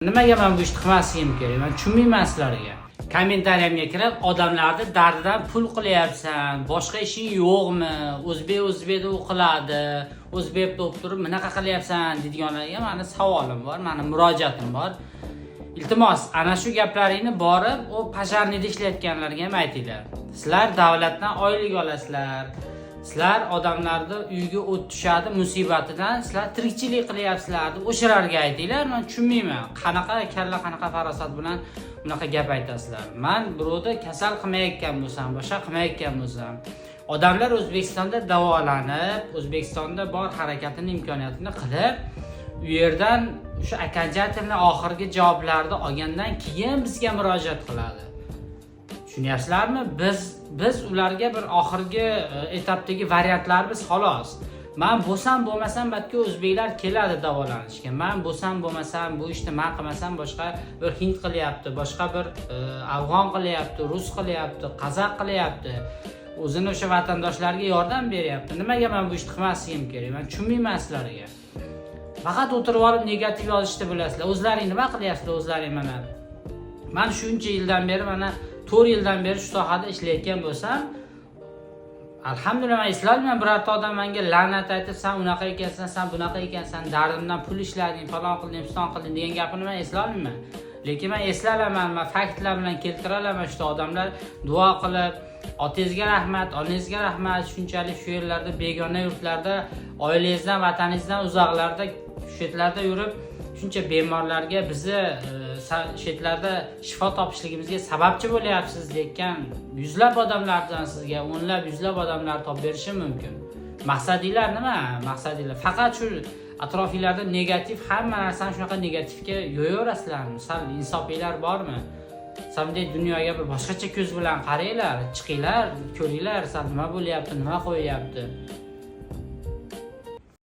Nimaga men bu ishni qilmasligim kerak? Men tushunmayman sizlarga. Kommentariyamga kirib, odamlarni dardidan pul qilyapsan, boshqa ishing yo'qmi? O'zbekda o'qiladi, o'zbekda o'qib turib, bunaqa qilyapsan deydiganlarga meni savolim bor, meni murojaatim bor. Iltimos, ana shu gaplaringni borib, o pajarnida ishlayotganlarga ham aytinglar. Sizlar davlatdan oylik olasizlar. Sizlar odamlarni uyga o't tushadi musibatidan sizlar tirikchilik qilyapsizlar deb o'shalarga aytinglar. Men tushunmayman. Qanaqa kalla, qanaqa farosat bilan bunaqa gap aytasizlar. Men birovni kasal qilmayotgan bo'lsam, boshqa qilmayotgan bo'lsam, odamlar O'zbekistonda davolanib, O'zbekistonda bor harakatini, imkoniyatini qilib, u yerdan o'sha окончательно oxirgi javoblarni olgandan keyin bizga murojaat qiladi. Tushunyapsizlarmi? Biz ularga bir oxirgi etapdagi variantlarimiz xolos. Men bo'lsam bo'lmasam balki o'zbeklar keladi davolanishga. Men bo'lsam bo'lmasam bu ishni men qilmasam boshqa bir hind qilyapti, boshqa bir afg'on qilyapti, rus qilyapti, qozoq qilyapti. O'zini o'sha vatandoshlarga yordam beryapti. Nimaga men bu ishni qilmasligim kerak? Men tushunmayman sizlarga. Faqat o'tirib olib negativ yozishni bilasizlar. O'zlaring nima qilyapsizlar o'zlaring mana? Men shuncha yildan beri mana 4 yildan beri shu sohada ishlayotgan bo'lsam, alhamdulillah men eslolmayman birorta odam menga la'nat aytib, sen unaqa ekansan, sen bunaqa ekansan, dardimdan pul ishlading, falon qilding, piston qilding degan gapini men eslolmayman. Lekin men eslalaman, men faktlar bilan keltiralaman, shu odamlar duo qilib, otangizga rahmat, onangizga rahmat, shunchalik shu yerlarda begona yurtlarda, oilangizdan, vataningizdan uzoqlarda, shu yerlarda yurib, shuncha bemorlarga bizni shetlarda shifo topishligimizga sababchi bo'lyapsiz degan yuzlab odamlardan sizga o'nlab, yuzlab odamlar topib berishim mumkin. Maqsadinglar nima? Maqsadinglar faqat shu atrofingizda negativ, hamma narsani shunaqa negativga yo'yaverasizlarmi? Sal insofinglar bormi? Samday dunyoga bir boshqacha ko'z bilan qaranglar, chiqinglar, ko'ringlar, sal nima bo'lyapti, nima qo'yyapti.